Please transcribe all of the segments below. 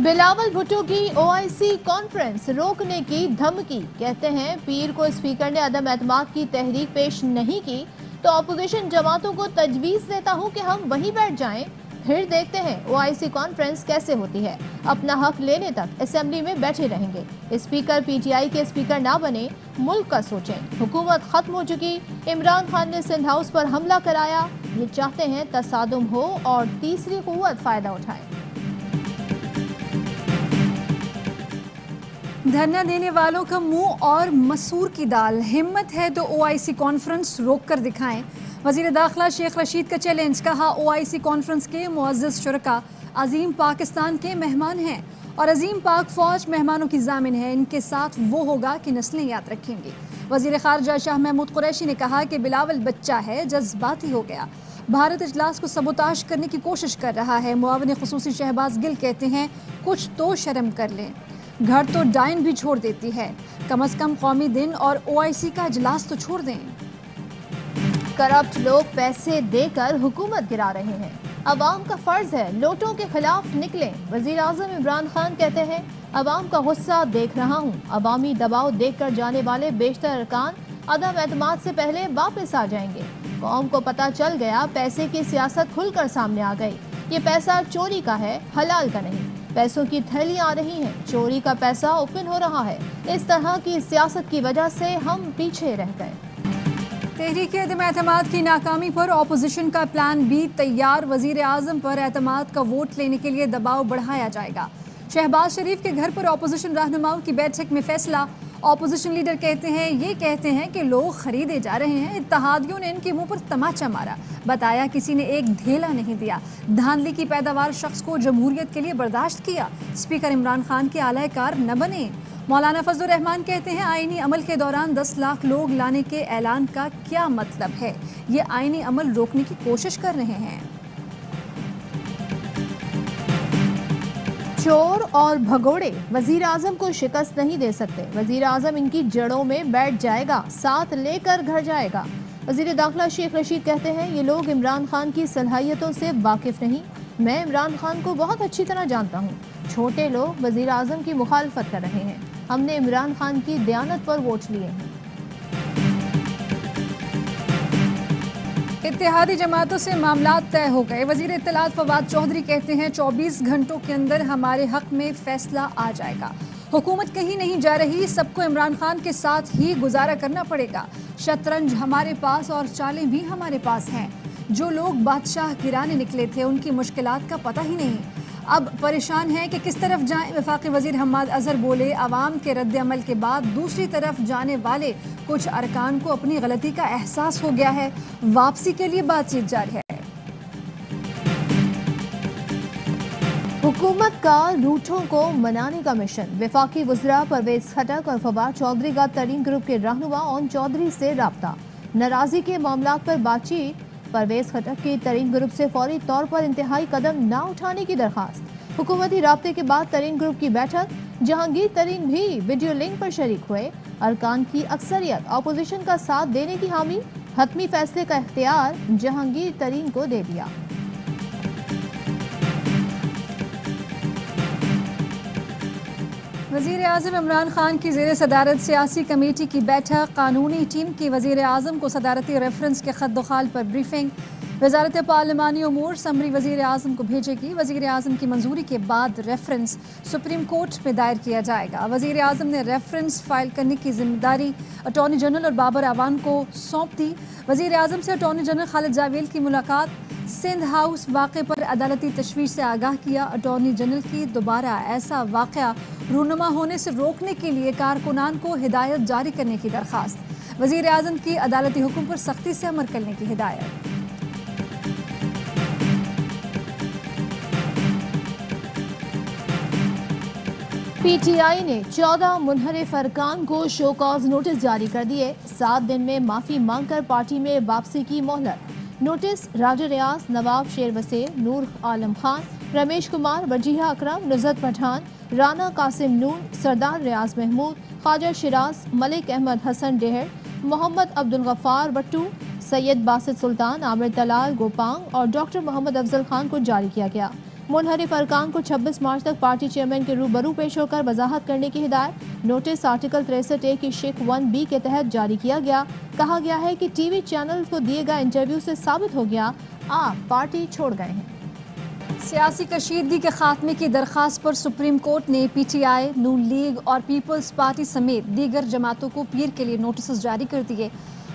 بلاول بھٹو کی OIC conference روکنے کی دھمکی، کہتے ہیں پیر کو اسپیکر نے عدم اعتماد کی تحریک پیش نہیں کی تو اپوزیشن جماعتوں کو تجویز دیتا ہوں کہ ہم وہیں بیٹھ جائیں، پھر دیکھتے ہیں OIC کانفرنس کیسے ہوتی ہے، اپنا حق لینے تک اسمبلی میں بیٹھے رہیں گے، اسپیکر PTI کے اسپیکر نہ بنے، ملک کا سوچیں، حکومت ختم ہو چکی، عمران خان نے سندھ ہاؤس پر حملہ کرایا، یہ چاہتے ہیں تصادم ہو اور تیسری قوت فائدہ اٹھائے۔ دھرنا دینے والوں کا منہ اور مسور کی دال، ہمت ہے تو OIC کانفرنس روک کر دکھائیں۔ وزیر داخلہ شیخ رشید کا چیلنج، کہا OIC کانفرنس کے معزز شرکا عظیم پاکستان کے مہمان ہیں اور عظیم پاک فوج مہمانوں کی ضامن ہے، ان کے ساتھ وہ ہوگا کہ نسلیں یاد رکھیں گی۔ وزیر خارجہ شاہ محمود قریشی نے کہا کہ بلاول بچہ ہے، جذباتی ہو گیا، بھارت اجلاس کو سبوتاژ کرنے کی کوشش کر رہا ہے۔ معاون خصوصی شہباز گل کہتے ہیں کچھ تو شرم کر لیں، گھر تو ڈائن بھی چھوڑ دیتی ہے، کم از کم قومی دن اور OIC کا اجلاس تو چھوڑ دیں۔ کرپٹ لوگ پیسے دے کر حکومت گرا رہے ہیں، عوام کا فرض ہے لوٹوں کے خلاف نکلیں۔ وزیر اعظم عمران خان کہتے ہیں عوام کا غصہ دیکھ رہا ہوں، عوامی دباؤ دیکھ کر جانے والے بیشتر ارکان عدم اعتماد سے پہلے واپس آ جائیں گے۔ قوم کو پتہ چل گیا، پیسے کی سیاست کھل کر سامنے آ گئی، یہ پیسہ چوری کا ہے، حلال کا نہیں، پیسوں کی تھیلیاں آ رہی ہیں، چوری کا پیسہ اوپن ہو رہا ہے، اس طرح کی سیاست کی وجہ سے ہم پیچھے رہ گئے۔ تحریک عدم اعتماد کی ناکامی پر اپوزیشن کا پلان B تیار، وزیر اعظم پر اعتماد کا ووٹ لینے کے لیے دباؤ بڑھایا جائے گا۔ شہباز شریف کے گھر پر اپوزیشن رہنماؤں کی بیٹھک میں فیصلہ، اپوزیشن لیڈر کہتے ہیں کہ لوگ خریدے جا رہے ہیں، اتحادیوں نے ان کے منہ پر تماچا مارا، بتایا کسی نے ایک ڈھیلا نہیں دیا، دھاندلی کی پیداوار شخص کو جمہوریت کے لیے برداشت کیا، اسپیکر عمران خان کے اعلی کار نہ بنے۔ مولانا فضل الرحمان کہتے ہیں آئینی عمل کے دوران 10 لاکھ لوگ لانے کے اعلان کا کیا مطلب ہے، یہ آئینی عمل روکنے کی کوشش کر رہے ہیں۔ چور اور بھگوڑے وزیر اعظم کو شکست نہیں دے سکتے، وزیر اعظم ان کی جڑوں میں بیٹھ جائے گا، ساتھ لے کر گھر جائے گا۔ وزیر داخلہ شیخ رشید کہتے ہیں یہ لوگ عمران خان کی صلاحیتوں سے واقف نہیں، میں عمران خان کو بہت اچھی طرح جانتا ہوں، چھوٹے لوگ وزیر اعظم کی مخالفت کر رہے ہیں، ہم نے عمران خان کی دیانت پر ووٹ لیے ہیں۔ اتحادی جماعتوں سے معاملات طے ہو گئے، وزیر اطلاعات فواد چودھری کہتے ہیں 24 گھنٹوں کے اندر ہمارے حق میں فیصلہ آ جائے گا، حکومت کہیں نہیں جا رہی، سب کو عمران خان کے ساتھ ہی گزارا کرنا پڑے گا، شطرنج ہمارے پاس اور چالیں بھی ہمارے پاس ہیں، جو لوگ بادشاہ گرانے نکلے تھے ان کی مشکلات کا پتہ ہی نہیں، اب پریشان ہیں کہ کس طرف جائیں۔ وفاقی وزیر حماد اظہر بولے عوام کے رد عمل کے بعد دوسری طرف جانے والے کچھ ارکان کو اپنی غلطی کا احساس ہو گیا ہے، واپسی کے لیے بات چیت جاری ہے۔ حکومت کا روٹھوں کو منانے کا مشن، وفاقی وزراء پرویز خٹک اور فواد چودھری کا ترین گروپ کے رہنما اون چودھری سے رابطہ، ناراضی کے معاملات پر بات چیت، پرویز خٹک کی ترین گروپ سے فوری طور پر انتہائی قدم نہ اٹھانے کی درخواست، حکومتی رابطے کے بعد ترین گروپ کی بیٹھک، جہانگیر ترین بھی ویڈیو لنک پر شریک ہوئے، ارکان کی اکثریت اپوزیشن کا ساتھ دینے کی حامی، حتمی فیصلے کا اختیار جہانگیر ترین کو دے دیا۔ وزیر اعظم عمران خان کی زیر صدارت سیاسی کمیٹی کی بیٹھک، قانونی ٹیم کی وزیر اعظم کو صدارتی ریفرنس کے خط دخال پر بریفنگ، وزارت پارلیمانی امور سمری وزیر اعظم کو بھیجے گی، وزیر اعظم کی منظوری کے بعد ریفرنس سپریم کورٹ میں دائر کیا جائے گا، وزیر اعظم نے ریفرنس فائل کرنے کی ذمہ داری اٹارنی جنرل اور بابر اعوان کو سونپ دی، وزیر اعظم سے اٹارنی جنرل خالد جاویل کی ملاقات، سندھ ہاؤس واقعے پر عدالتی تشویش سے آگاہ کیا، اٹارنی جنرل کی دوبارہ ایسا واقعہ رونما ہونے سے روکنے کے لیے کارکنان کو ہدایت جاری کرنے کی درخواست، وزیر اعظم کی عدالتی حکم پر سختی سے عمل کرنے کی ہدایت۔ PTI نے 14 منحرف ارکان کو شو کاز نوٹس جاری کر دیے، 7 دن میں معافی مانگ کر پارٹی میں واپسی کی مہلت، نوٹس راجہ ریاض، نواب شیر وسیم، نور عالم خان، رمیش کمار، وجیہہ اکرم، نصرت پٹھان، رانا قاسم نون، سردار ریاض محمود، خواجہ شیراز، ملک احمد حسن ڈہر، محمد عبدالغفار بٹو، سید باسط سلطان، عامر طلال گوپانگ اور ڈاکٹر محمد افضل خان کو جاری کیا گیا۔ منحرف ارکان کو 26 مارچ تک پارٹی چیئرمین کے روبرو پیش ہو کر وضاحت کرنے کی ہدایت. نوٹس آرٹیکل 63A کی شق 1B کے تحت جاری کیا گیا. کہا گیا ہے کہ ٹی وی چینل کو دیے گئے انٹرویو سے ثابت ہو گیا آپ پارٹی چھوڑ گئے ہیں. سیاسی کشیدگی کے خاتمے کی درخواست پر سپریم کورٹ نے P T I, Noon league اور پیپلز پارٹی سمیت دیگر جماعتوں کو پیر کے لیے نوٹسز جاری کر دیے.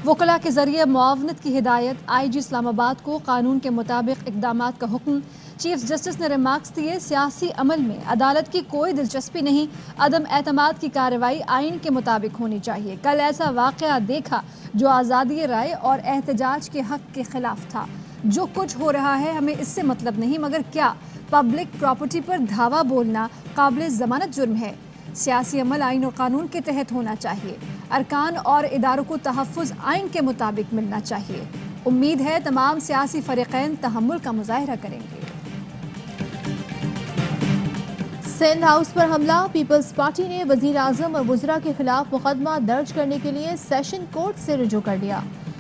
وکلاء کے ذریعے معاونت کی ہدایت، آئی جی اسلام آباد کو قانون کے مطابق اقدامات کا حکم. چیف جسٹس نے ریمارکس دیے، سیاسی عمل میں عدالت کی کوئی دلچسپی نہیں، عدم اعتماد کی کارروائی آئین کے مطابق ہونی چاہیے. کل ایسا واقعہ دیکھا جو آزادی رائے اور احتجاج کے حق کے خلاف تھا. جو کچھ ہو رہا ہے ہمیں اس سے مطلب نہیں، مگر کیا پبلک پراپرٹی پر دھاوا بولنا قابل ضمانت جرم ہے؟ سیاسی عمل آئین اور قانون کے تحت ہونا چاہیے. ارکان اور اداروں کو تحفظ آئین کے مطابق ملنا چاہیے. امید ہے تمام سیاسی فریقین تحمل کا مظاہرہ کریں گے. سندھ ہاؤس پر حملہ، پیپلز پارٹی نے وزیر اعظم اور وزراء کے خلاف مقدمہ درج کرنے کے لیے سیشن کورٹ سے رجوع کر لیا.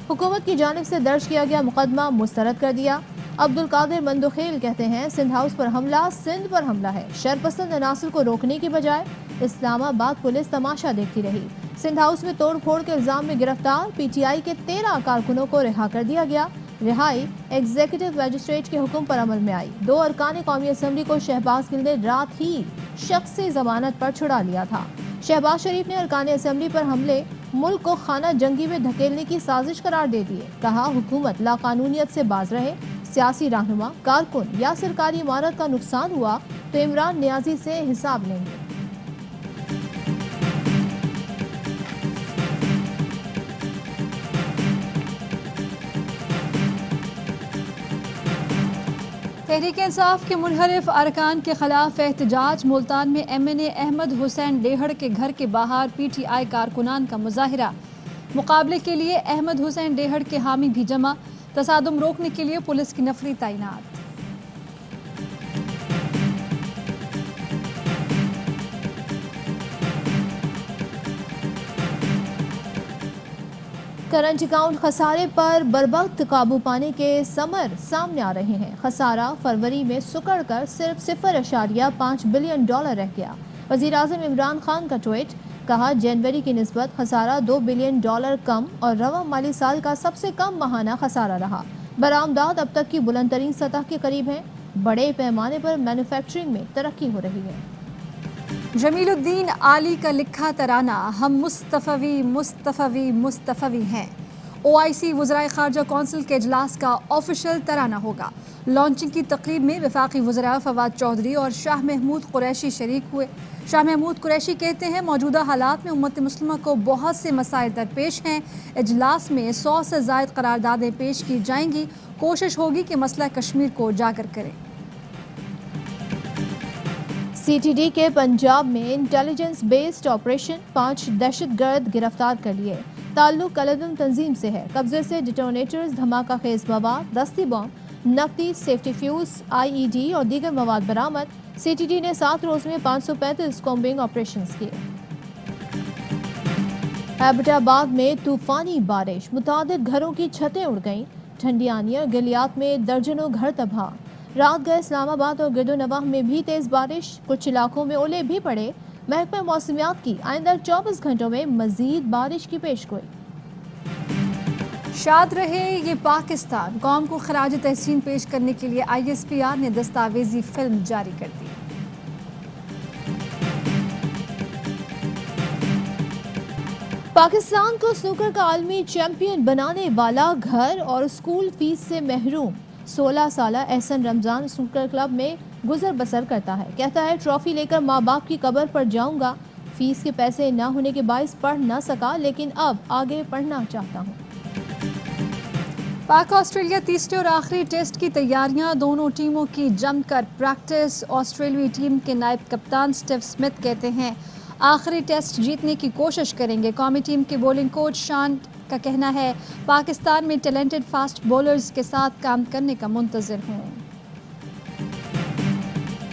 حکومت کی جانب سے درج کیا گیا مقدمہ مسترد کر دیا. عبدالقادر مندوخیل کہتے ہیں سندھ ہاؤس پر حملہ سندھ پر حملہ ہے. شرپسند عناصر کو روکنے کی بجائے اسلام آباد پولیس تماشا دیکھتی رہی. سندھ ہاؤس میں توڑ پھوڑ کے الزام میں گرفتار پی ٹی آئی کے 13 کارکنوں کو رہا کر دیا گیا. رہائی ایگزیکٹو مجسٹریٹ کے حکم پر عمل میں آئی. 2 ارکان قومی اسمبلی کو شہباز گل نے رات ہی شخصی ضمانت پر چھڑا لیا تھا. شہباز شریف نے ارکان اسمبلی پر حملے ملک کو خانہ جنگی میں دھکیلنے کی سازش قرار دے دیے. کہا حکومت لاقانونیت سے باز رہے. سیاسی رہنما، کارکن یا سرکاری عمارت کا نقصان ہوا تو عمران نیازی سے حساب لیں گے. تحریک انصاف کے منحرف ارکان کے خلاف احتجاج. ملتان میں ایم این اے احمد حسین ڈیہڑ کے گھر کے باہر پی ٹی آئی کارکنان کا مظاہرہ. مقابلے کے لیے احمد حسین ڈیہڑ کے حامی بھی جمع. تصادم روکنے کے لیے پولیس کی نفری تعینات. کرنٹ اکاؤنٹ خسارے پر بربخت قابو پانے کے ثمر سامنے آ رہے ہیں. خسارہ فروری میں سکڑ کر صرف 0.5 بلین ڈالر رہ گیا. وزیر اعظم عمران خان کا ٹویٹ. کہا جنوری کی نسبت خسارہ 2 بلین ڈالر کم اور رواں مالی سال کا سب سے کم ماہانہ خسارہ رہا. برآمدات اب تک کی بلند ترین سطح کے قریب ہیں. بڑے پیمانے پر مینوفیکچرنگ میں ترقی ہو رہی ہے. جمیل الدین عالی کا لکھا ترانہ ہم مصطفوی مصطفوی مصطفوی ہیں او آئی سی وزرائے خارجہ کونسل کے اجلاس کا آفیشیل ترانہ ہوگا. لانچنگ کی تقریب میں وفاقی وزراء فواد چودھری اور شاہ محمود قریشی شریک ہوئے. شاہ محمود قریشی کہتے ہیں موجودہ حالات میں امت مسلمہ کو بہت سے مسائل درپیش ہیں. اجلاس میں 100 سے زائد قراردادیں پیش کی جائیں گی. کوشش ہوگی کہ مسئلہ کشمیر کو اجاگر کریں. سی ٹی ڈی کے پنجاب میں انٹیلیجنس بیسڈ آپریشن 5 دہشت گرد گرفتار کر لیے. تعلق کلدم تنظیم سے ہے. قبضے سے ڈیٹونیٹرز، دھماکہ خیز مواد، دستی بم، نقدی، سیفٹی فیوز، آئی ای ڈی اور دیگر مواد برآمد. سی ٹی ڈی نے 7 روز میں 535 کومبنگ آپریشنز کیے. ایبٹ آباد میں طوفانی بارش، متعدد گھروں کی چھتیں اڑ گئیں. ٹھنڈیانی اور گلیات میں درجنوں گھر تباہ. رات گئے اسلام آباد اور گرد و نواح میں بھی تیز بارش. کچھ علاقوں میں اولے بھی پڑے. محکمہ موسمیات کی آئندہ 24 گھنٹوں میں مزید بارش کی پیشگوئی. شاد رہے یہ پاکستان. قوم کو خراج تحسین پیش کرنے کے لیے آئی ایس پی آر نے دستاویزی فلم جاری کر دی. پاکستان کو سنوکر کا عالمی چیمپئن بنانے والا گھر اور اسکول فیس سے محروم 16 سالہ احسن رمضان سنوکر کلب میں گزر بسر کرتا ہے. کہتا ہے ٹرافی لے کر ماں باپ کی قبر پر جاؤں گا. فیس کے پیسے نہ ہونے کے باعث پڑھ نہ سکا، لیکن اب آگے پڑھنا چاہتا ہوں. پاک آسٹریلیا تیسرے اور آخری ٹیسٹ کی تیاریاں. دونوں ٹیموں کی جم کر پریکٹس. آسٹریلوی ٹیم کے نائب کپتان اسٹیو اسمتھ کہتے ہیں آخری ٹیسٹ جیتنے کی کوشش کریں گے. قومی ٹیم کے بولنگ کوچ شان کا کہنا ہے پاکستان میں ٹیلنٹڈ فاسٹ بولرز کے ساتھ کام کرنے کا منتظر ہوں.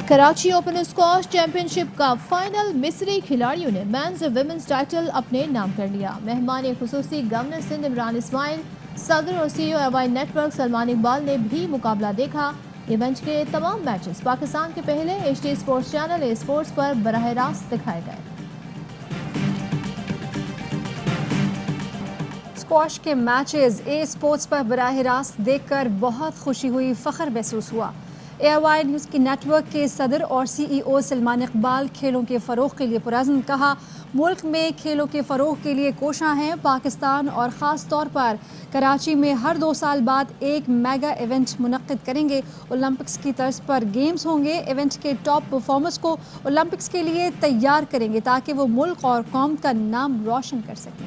کراچی اوپن اسکواش چیمپئن شپ کا فائنل. مصری کھلاڑیوں نے مینز اور ویمنز ٹائٹل اپنے نام کر لیا. مہمان خصوصی گورنر سندھ عمران اسماعیل، صدر اور سی ای او ایوائن نیٹ ورک سلمان اقبال نے بھی مقابلہ دیکھا. ایونٹ کے تمام میچز پاکستان کے پہلے HD sports channel A sports پر براہ راست دکھائے گئے۔ اسکواش کے میچز اے اسپورٹس پر براہ راست دیکھ کر بہت خوشی ہوئی، فخر محسوس ہوا۔ ARY نیوز کی نیٹ ورک کے صدر اور CEO سلمان اقبال کھیلوں کے فروغ کے لیے پرعزم، کہا ملک میں کھیلوں کے فروغ کے لیے کوشاں ہیں۔ پاکستان اور خاص طور پر کراچی میں ہر 2 سال بعد ایک میگا ایونٹ منعقد کریں گے۔ اولمپکس کی طرز پر گیمز ہوں گے۔ ایونٹ کے ٹاپ پرفارمرز کو اولمپکس کے لیے تیار کریں گے تاکہ وہ ملک اور قوم کا نام روشن کر سکیں۔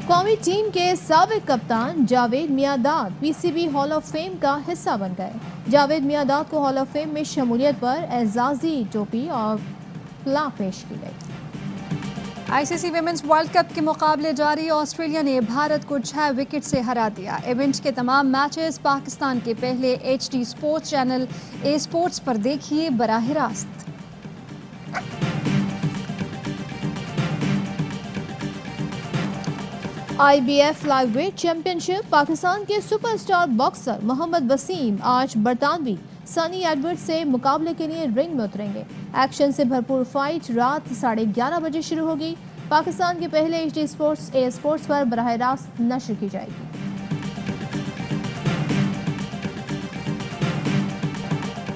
قومی ٹیم کے سابق کپتان Javed Miandad PCB hall of fame کا حصہ بن گئے۔ جاوید میانداد کو ہال آف فیم میں شمولیت پر اعزازی ٹوپی اور پلاک پیش کی گئی۔ ICC ویمنز ورلڈ کپ کے مقابلے جاری، آسٹریلیا نے بھارت کو 6 وکٹ سے ہرا دیا۔ ایونٹ کے تمام میچز پاکستان کے پہلے HD sports channel A sports پر دیکھیے براہ راست۔ IBF live weight championship Pakistan کے super star boxer Muhammad Waseem آج برطانوی سنی ایڈورڈ سے مقابلے کے لیے رنگ میں اتریں گے۔ ایکشن سے بھرپور فائٹ رات 11:30 بجے شروع ہوگی۔ پاکستان کے پہلے HD اسپورٹس اے اسپورٹس پر براہ راست نشر کی جائے گی۔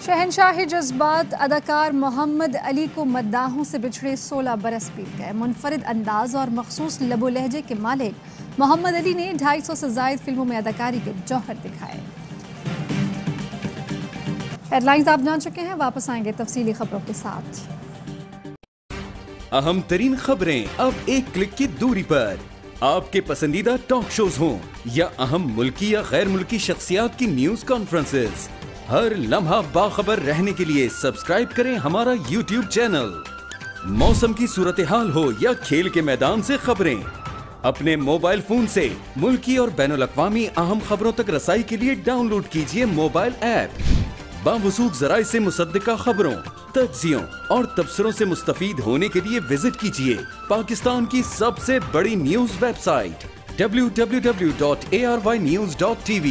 شہنشاہی جذبات اداکار محمد علی کو مداحوں سے بچھڑے 16 برس بیت گئے۔ منفرد انداز اور مخصوص لب و لہجے کے مالک محمد علی نے 250 سے زائد فلموں میں اداکاری کے جوہر دکھائے۔ ہیڈ لائنز آپ جان چکے ہیں، واپس آئیں گے تفصیلی خبروں کے ساتھ۔ اہم ترین خبریں اب ایک کلک کی دوری پر، آپ کے پسندیدہ ٹاک شوز ہوں یا اہم ملکی یا غیر ملکی شخصیات کی نیوز کانفرنسز، ہر لمحہ باخبر رہنے کے لیے سبسکرائب کریں ہمارا YouTube چینل۔ موسم کی صورتحال ہو یا کھیل کے میدان سے خبریں، اپنے موبائل فون سے ملکی اور بین الاقوامی اہم خبروں تک رسائی کے لیے ڈاؤن لوڈ کیجیے موبائل ایپ۔ باوثوق ذرائع سے مصدقہ خبروں، تجزیوں اور تبصروں سے مستفید ہونے کے لیے وزٹ کیجیے پاکستان کی سب سے بڑی نیوز ویب سائٹ www.ary-news.tv۔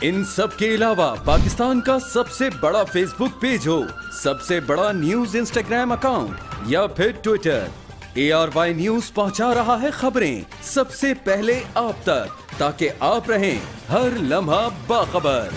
ان سب کے علاوہ پاکستان کا سب سے بڑا فیس بک پیج ہو، سب سے بڑا نیوز انسٹاگرام اکاؤنٹ یا پھر ٹویٹر، ARY نیوز پہنچا رہا ہے خبریں سب سے پہلے آپ تک، تاکہ آپ رہیں ہر لمحہ باخبر۔